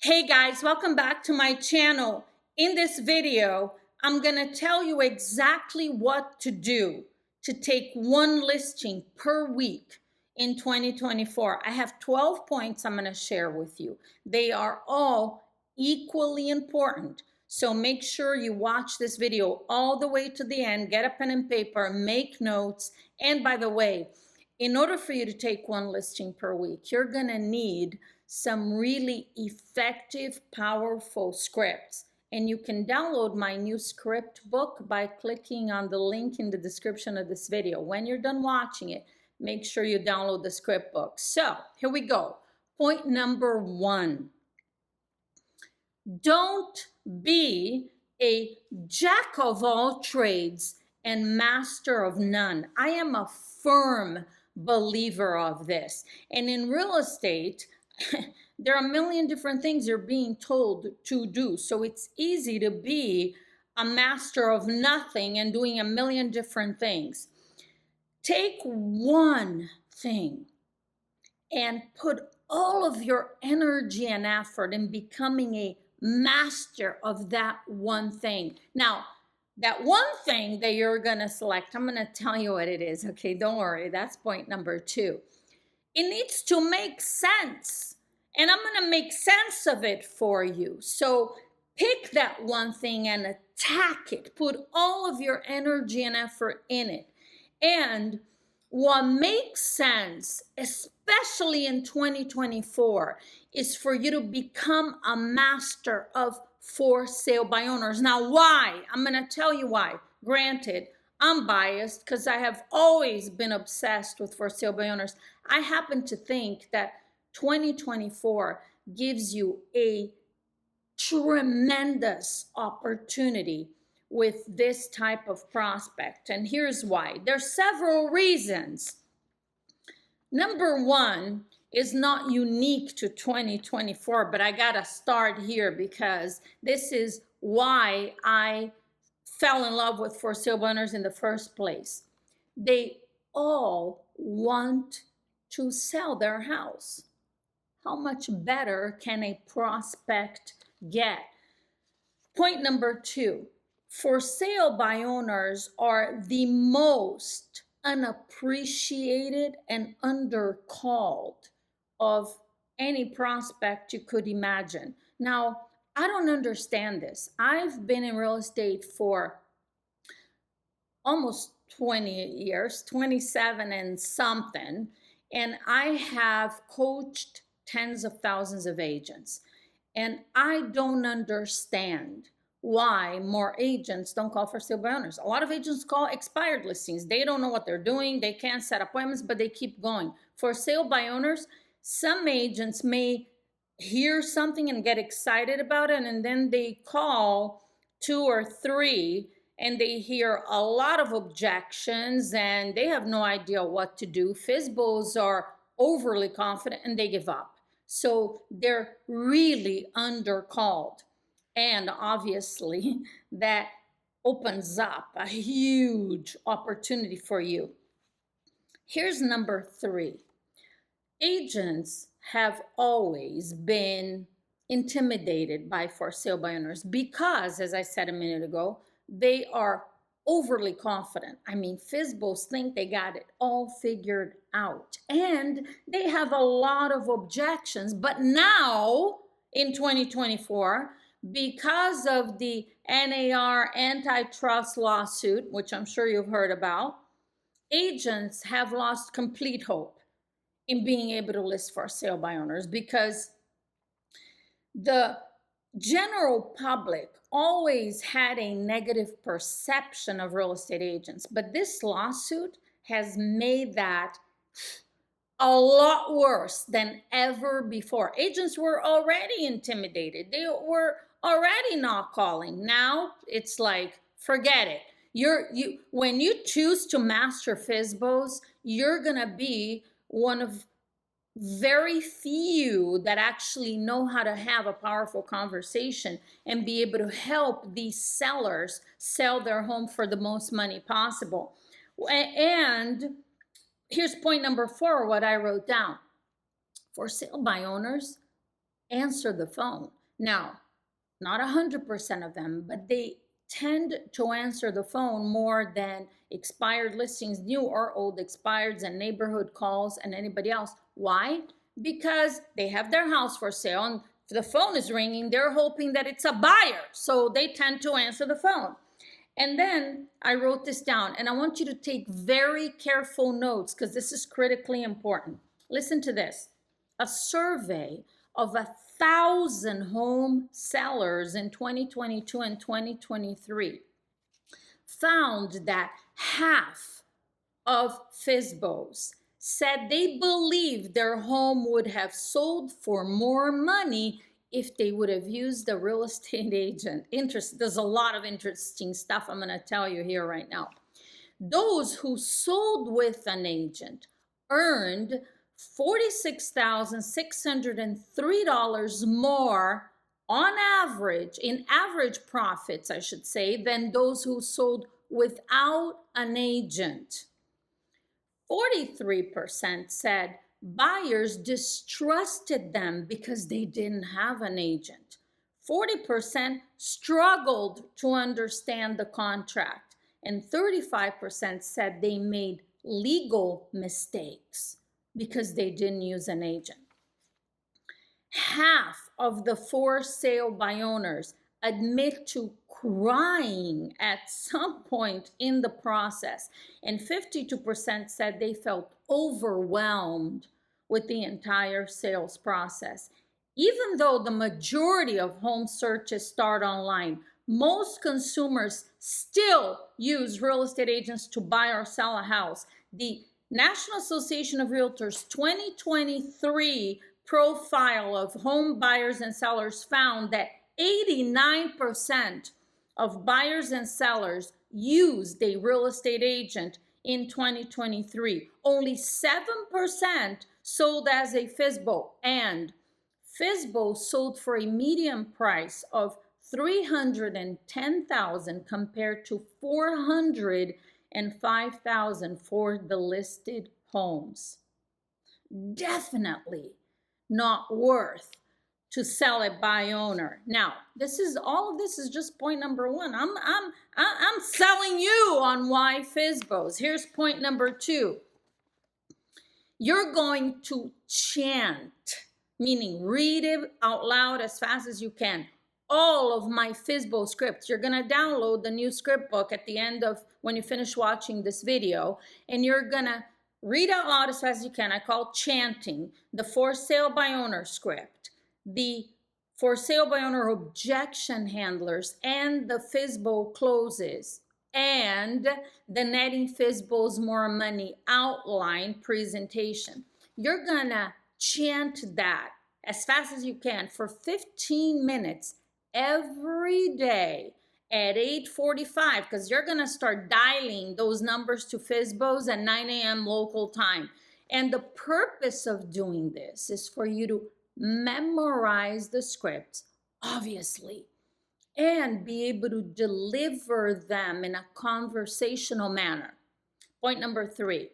Hey guys, welcome back to my channel. In this video, I'm gonna tell you exactly what to do to take one listing per week in 2024. I have 12 points I'm gonna share with you. They are all equally important. So make sure you watch this video all the way to the end, get a pen and paper, make notes. And by the way, in order for you to take one listing per week, you're gonna need some really effective, powerful scripts. And you can download my new script book by clicking on the link in the description of this video. When you're done watching it, make sure you download the script book. So here we go. Point number 1. Don't be a jack of all trades and master of none. I am a firm believer of this. And in real estate, there are a million different things you're being told to do. So it's easy to be a master of nothing and doing a million different things. Take one thing and put all of your energy and effort in becoming a master of that one thing. Now, that one thing that you're going to select, I'm going to tell you what it is. Okay, don't worry. That's point number 2. It needs to make sense. And I'm going to make sense of it for you. So pick that one thing and attack it. Put all of your energy and effort in it. And what makes sense, especially in 2024, is for you to become a master of for sale by owners. Now, why? I'm going to tell you why. Granted, I'm biased because I have always been obsessed with for sale by owners. I happen to think that 2024 gives you a tremendous opportunity with this type of prospect. And here's why. There's several reasons. Number 1 is not unique to 2024, but I gotta start here because this is why I fell in love with for sale by owners in the first place. They all want to sell their house. How much better can a prospect get? Point number 2, for sale by owners are the most unappreciated and undercalled of any prospect you could imagine. Now, I don't understand this. I've been in real estate for almost 20 years, 27 and something, and I have coached tens of thousands of agents. And I don't understand why more agents don't call for sale by owners. A lot of agents call expired listings. They don't know what they're doing. They can't set appointments, but they keep going. For sale by owners, some agents may hear something and get excited about it, and then they call 2 or 3 and they hear a lot of objections and they have no idea what to do. FSBOs are overly confident and they give up. So they're really undercalled. And obviously that opens up a huge opportunity for you. Here's number 3. Agents have always been intimidated by for sale by owners because, as I said a minute ago, they are overly confident. I mean, FSBOs think they got it all figured out. And they have a lot of objections. But now, in 2024, because of the NAR antitrust lawsuit, which I'm sure you've heard about, agents have lost complete hope in being able to list for sale by owners because the general public always had a negative perception of real estate agents, but this lawsuit has made that a lot worse than ever before. Agents were already intimidated. They were already not calling. Now it's like, forget it. When you choose to master FSBOs, you're gonna be one of very few that actually know how to have a powerful conversation and be able to help these sellers sell their home for the most money possible. And here's point number 4, what I wrote down. For sale by owners, answer the phone. Now, not 100% of them, but they tend to answer the phone more than expired listings, new or old expireds, and neighborhood calls and anybody else. Why? Because they have their house for sale and the phone is ringing, they're hoping that it's a buyer, so they tend to answer the phone. And then I wrote this down, and I want you to take very careful notes because this is critically important. Listen to this. A survey of 1,000 home sellers in 2022 and 2023 found that half of FSBOs said they believed their home would have sold for more money if they would have used a real estate agent. There's a lot of interesting stuff I'm going to tell you here right now. Those who sold with an agent earned $46,603 more on average, in average profits, I should say, than those who sold without an agent. 43% said buyers distrusted them because they didn't have an agent. 40% struggled to understand the contract, and 35% said they made legal mistakes because they didn't use an agent. Half of the for sale by owners admit to crying at some point in the process, and 52% said they felt overwhelmed with the entire sales process. Even though the majority of home searches start online, most consumers still use real estate agents to buy or sell a house. The National Association of Realtors 2023 profile of home buyers and sellers found that 89% of buyers and sellers used a real estate agent in 2023. Only 7% sold as a FSBO, and FSBO sold for a median price of $310,000 compared to $405,000 for the listed homes. Definitely not worth to sell it by owner. Now, all of this is just point number one. I'm selling you on why FSBOs. Here's point number two. You're going to chant, meaning read it out loud as fast as you can, all of my FSBO scripts. You're going to download the new script book at the end of when you finish watching this video, and you're going to read out loud as fast as you can. I call chanting the for sale by owner script, the for sale by owner objection handlers, and the FSBO closes, and the netting FSBOs more money outline presentation. You're gonna chant that as fast as you can for 15 minutes every day at 8:45, because you're gonna start dialing those numbers to FSBOs at 9 a.m. local time. And the purpose of doing this is for you to memorize the scripts, obviously, and be able to deliver them in a conversational manner. Point number three,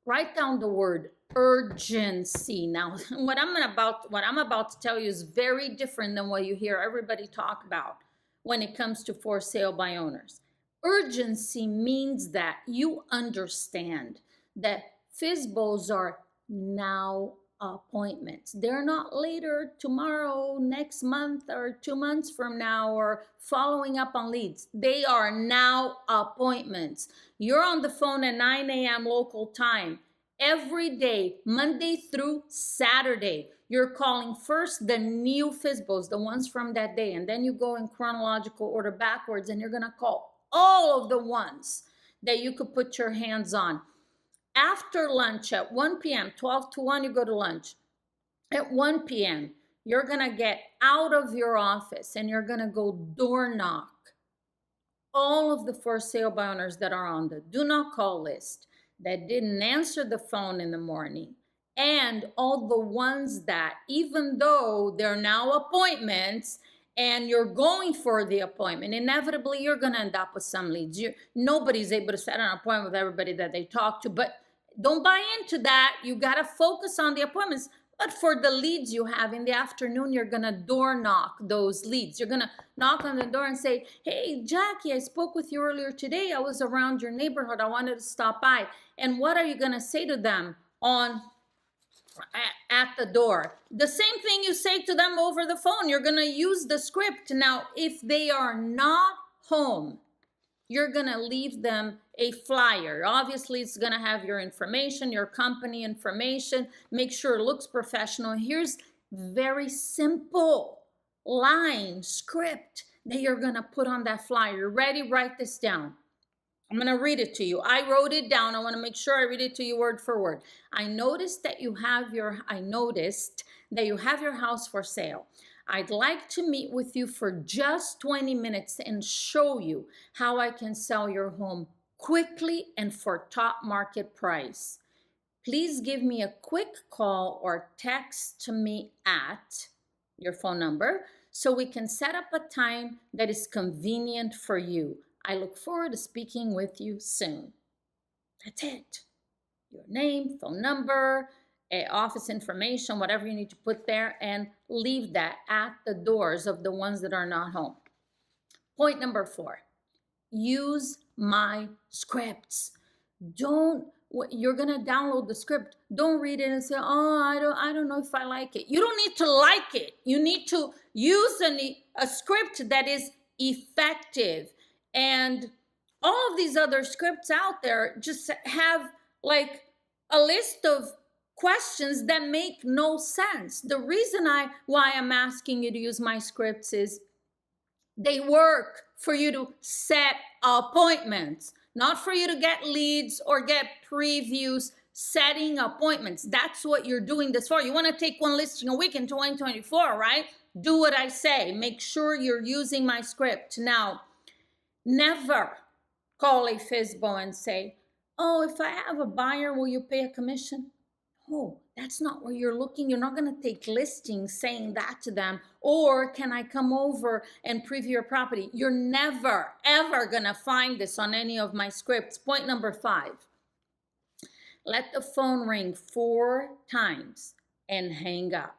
write down the word urgency. Now, what I'm about to tell you is very different than what you hear everybody talk about when it comes to for sale by owners. Urgency means that you understand that FSBOs are now appointments. They're not later, tomorrow, next month, or 2 months from now, or following up on leads. They are now appointments. You're on the phone at 9 a.m. local time every day, Monday through Saturday. You're calling first the new FSBOs, the ones from that day, and then you go in chronological order backwards, and you're going to call all of the ones that you could put your hands on. After lunch at 1 p.m., 12 to 1, you go to lunch. At 1 p.m., you're going to get out of your office and you're going to go door knock all of the for sale by owners that are on the do not call list, that didn't answer the phone in the morning, and all the ones that, even though they're now appointments and you're going for the appointment, inevitably you're going to end up with some leads. Nobody's able to set an appointment with everybody that they talk to, but don't buy into that. You got to focus on the appointments. But for the leads you have in the afternoon, you're going to door knock those leads. You're going to knock on the door and say, hey, Jackie, I spoke with you earlier today. I was around your neighborhood. I wanted to stop by. And what are you going to say to them at the door? The same thing you say to them over the phone. You're going to use the script. Now, if they are not home, you're going to leave them a flyer. Obviously, it's going to have your information, your company information. Make sure it looks professional. Here's very simple line script that you're going to put on that flyer. Ready? Write this down. I'm going to read it to you. I wrote it down. I want to make sure I read it to you word for word. I noticed that you have your house for sale. I'd like to meet with you for just 20 minutes and show you how I can sell your home quickly and for top market price. Please give me a quick call or text to me at your phone number so we can set up a time that is convenient for you. I look forward to speaking with you soon. That's it. Your name, phone number, office information, whatever you need to put there, and leave that at the doors of the ones that are not home. Point number 4, use my scripts. You're gonna download the script. Don't read it and say, oh, I don't know if I like it. You don't need to like it. You need to use a script that is effective. And all of these other scripts out there just have like a list of questions that make no sense. The reason why I'm asking you to use my scripts is they work for you to set appointments, not for you to get leads or get previews. Setting appointments, that's what you're doing this for. You want to take one listing a week in 2024, right? Do what I say. Make sure you're using my script. Now, never call a FSBO and say, oh, if I have a buyer, will you pay a commission? Oh, that's not where you're looking. You're not going to take listings saying that to them. Or can I come over and preview your property? You're never, ever going to find this on any of my scripts. Point number 5. Let the phone ring 4 times and hang up.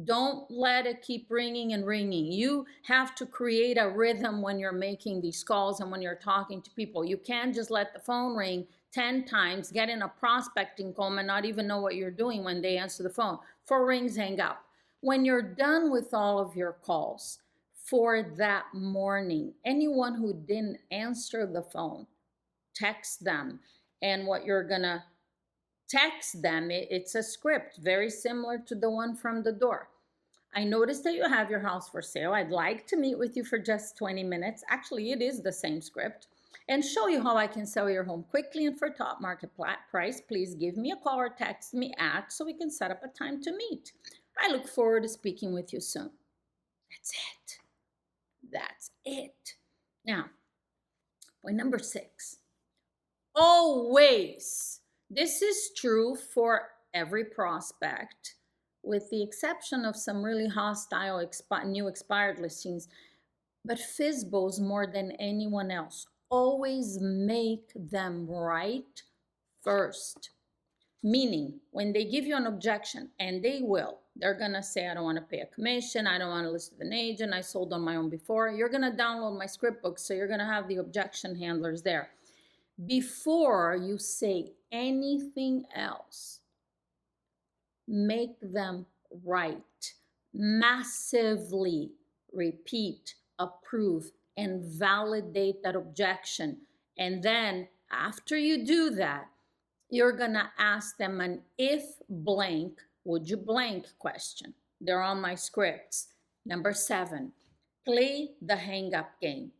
Don't let it keep ringing and ringing. You have to create a rhythm when you're making these calls and when you're talking to people. You can't just let the phone ring 10 times, get in a prospecting call and not even know what you're doing when they answer the phone. 4 rings, hang up. When you're done with all of your calls for that morning, anyone who didn't answer the phone, text them. And what you're gonna text them, it's a script very similar to the one from the door. I noticed that you have your house for sale. I'd like to meet with you for just 20 minutes. Actually, it is the same script. And show you how I can sell your home quickly and for top market price. Please give me a call or text me at so we can set up a time to meet. I look forward to speaking with you soon. That's it. That's it. Now, point number 6. Always. This is true for every prospect, with the exception of some really hostile new expired listings. But FSBOs, more than anyone else, always make them right first. Meaning, when they give you an objection, and they will, they're going to say, I don't want to pay a commission, I don't want to list with an agent, I sold on my own before. You're going to download my script book, so you're going to have the objection handlers there. Before you say anything else, make them right. Massively repeat, approve, and validate that objection. And then after you do that, you're gonna ask them an if blank, would you blank question. They're on my scripts. Number 7, play the hang up game.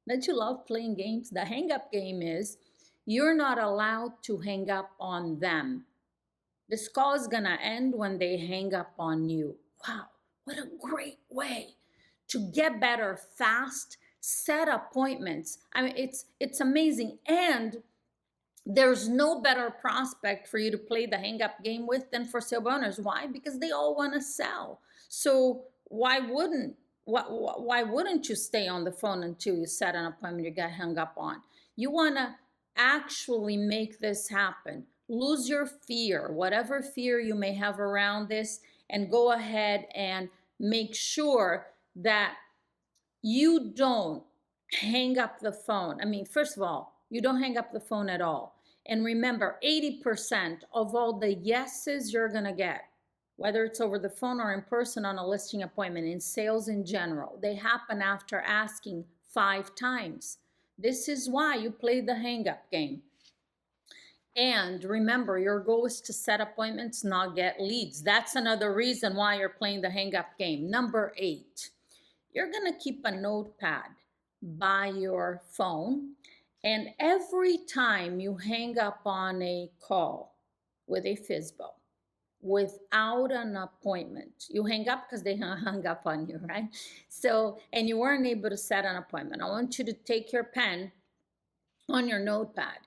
Don't you love playing games? The hang up game is you're not allowed to hang up on them. This call is gonna end when they hang up on you. Wow, what a great way to get better fast, set appointments. I mean, it's amazing. And there's no better prospect for you to play the hang up game with than for sale owners. Why? Because they all want to sell. So why wouldn't you stay on the phone until you set an appointment you get hung up on? You want to actually make this happen. lose your fear, whatever fear you may have around this, and go ahead and make sure that you don't hang up the phone. I mean, first of all, you don't hang up the phone at all. And remember, 80% of all the yeses you're going to get, whether it's over the phone or in person on a listing appointment, in sales in general, they happen after asking 5 times. This is why you play the hang up game. And remember, your goal is to set appointments, not get leads. That's another reason why you're playing the hang up game. Number 8, you're going to keep a notepad by your phone. And every time you hang up on a call with a FSBO without an appointment, you hang up because they hung up on you, right? So, and you weren't able to set an appointment. I want you to take your pen on your notepad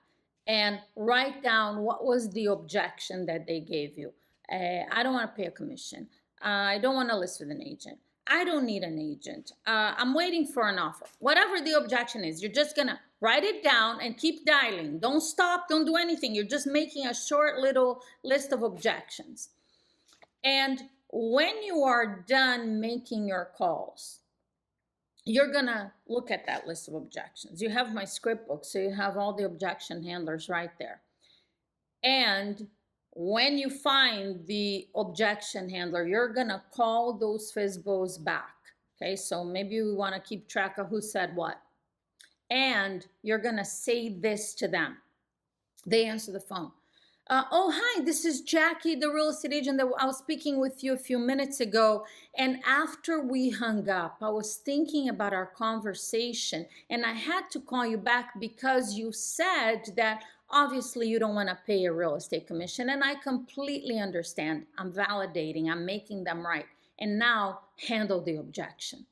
and write down what was the objection that they gave you. I don't want to pay a commission. I don't want to list with an agent. I don't need an agent. I'm waiting for an offer. Whatever the objection is, you're just going to write it down and keep dialing. Don't stop. Don't do anything. You're just making a short little list of objections. And when you are done making your calls, you're going to look at that list of objections. You have my script book, so you have all the objection handlers right there. And when you find the objection handler, you're going to call those FSBOs back. Okay, so maybe we want to keep track of who said what. And you're going to say this to them. They answer the phone. Oh, hi, this is Jackie, the real estate agent that I was speaking with you a few minutes ago. And after we hung up, I was thinking about our conversation, and I had to call you back because you said that obviously you don't want to pay a real estate commission. And I completely understand. I'm validating, I'm making them right. And now handle the objection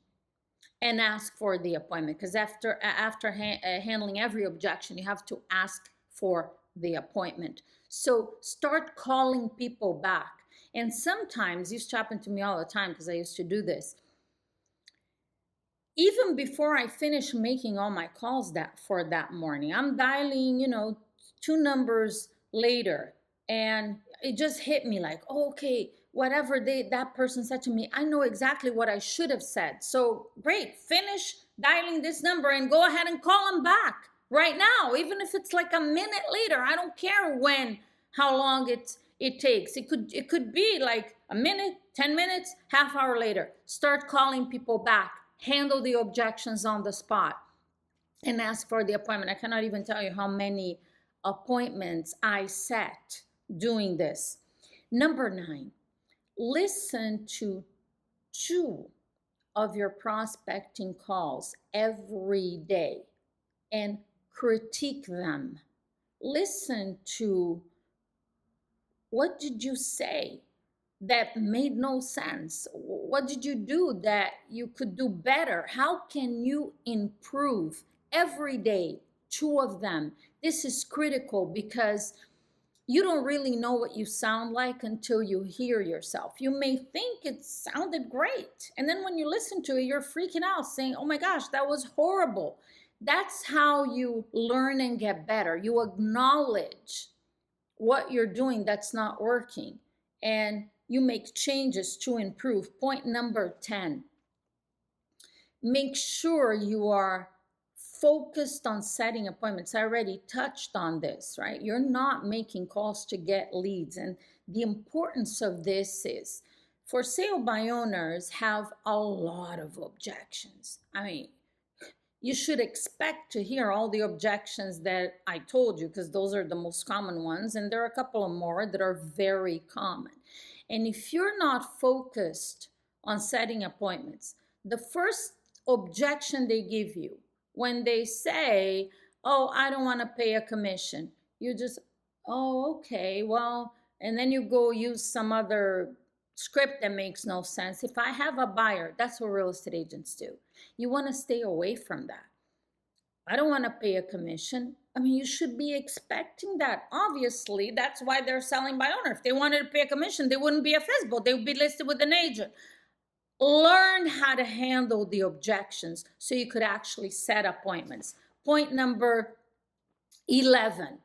and ask for the appointment, because after handling every objection, you have to ask for the appointment. So start calling people back. And sometimes, used to happen to me all the time because I used to do this, even before I finish making all my calls for that morning, I'm dialing, 2 numbers later, and it just hit me like, oh, okay, whatever that person said to me, I know exactly what I should have said. So great, finish dialing this number and go ahead and call them back right now, even if it's like a minute later. I don't care how long it takes. It could be like a minute, 10 minutes, half hour later. Start calling people back. Handle the objections on the spot and ask for the appointment. I cannot even tell you how many appointments I set doing this. Number 9, listen to 2 of your prospecting calls every day and critique them. Listen to, what did you say that made no sense? What did you do that you could do better? How can you improve every day? 2 of them. This is critical because you don't really know what you sound like until you hear yourself. You may think it sounded great, and then when you listen to it, you're freaking out saying, oh my gosh, that was horrible. That's how you learn and get better. You acknowledge what you're doing that's not working, and you make changes to improve. Point number 10, make sure you are focused on setting appointments. I already touched on this, right? You're not making calls to get leads. And the importance of this is, for sale by owners have a lot of objections. I mean, you should expect to hear all the objections that I told you, because those are the most common ones. And there are a couple of more that are very common. And if you're not focused on setting appointments, the first objection they give you, when they say, oh, I don't want to pay a commission, you just, oh, okay, well, and then you go use some other script that makes no sense. If I have a buyer, that's what real estate agents do. You want to stay away from that. I don't want to pay a commission. I mean, you should be expecting that. Obviously, that's why they're selling by owner. If they wanted to pay a commission, they wouldn't be a FSBO. They would be listed with an agent. Learn how to handle the objections so you could actually set appointments. Point number 11,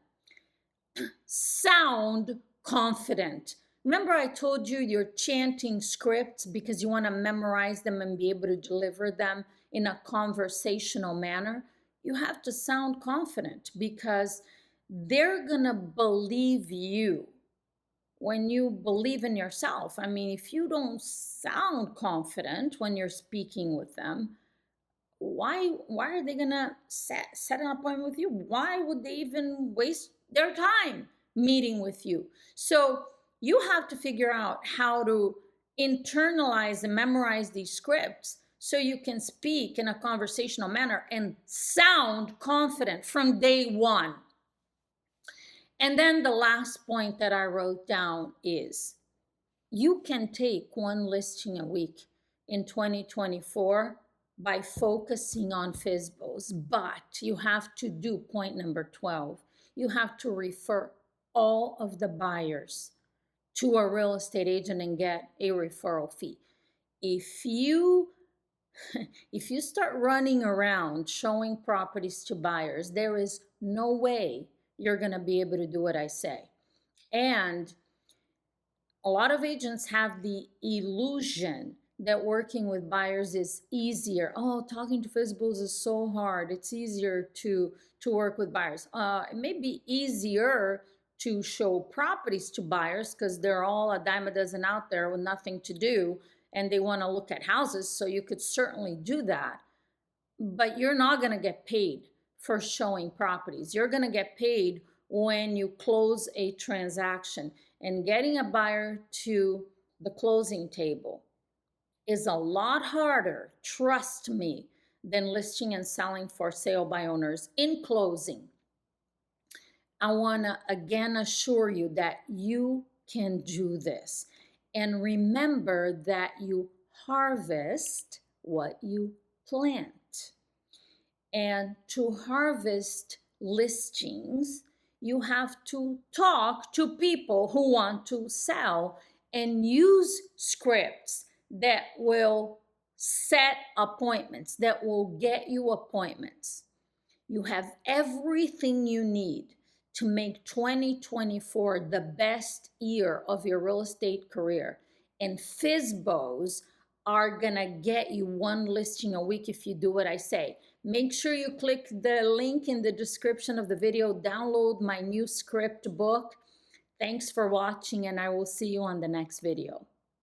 sound confident. Remember, I told you you're chanting scripts because you want to memorize them and be able to deliver them in a conversational manner. You have to sound confident because they're going to believe you when you believe in yourself. I mean, if you don't sound confident when you're speaking with them, why are they gonna set an appointment with you? Why would they even waste their time meeting with you? So you have to figure out how to internalize and memorize these scripts so you can speak in a conversational manner and sound confident from day one. And then the last point that I wrote down is you can take one listing a week in 2024 by focusing on FSBOs, but you have to do point number 12. You have to refer all of the buyers to a real estate agent and get a referral fee. If you start running around showing properties to buyers, there is no way you're going to be able to do what I say. And a lot of agents have the illusion that working with buyers is easier. Oh, talking to FSBOs is so hard. It's easier to work with buyers. It may be easier to show properties to buyers because they're all a dime a dozen out there with nothing to do and they want to look at houses. So you could certainly do that. But you're not going to get paid for showing properties. You're going to get paid when you close a transaction. And getting a buyer to the closing table is a lot harder, trust me, than listing and selling for sale by owners in closing. I want to again assure you that you can do this. And remember that you harvest what you plant. And to harvest listings, you have to talk to people who want to sell and use scripts that will set appointments, that will get you appointments. You have everything you need to make 2024 the best year of your real estate career. And FSBOs are gonna get you one listing a week if you do what I say. Make sure you click the link in the description of the video, download my new script book. Thanks for watching, and I will see you on the next video.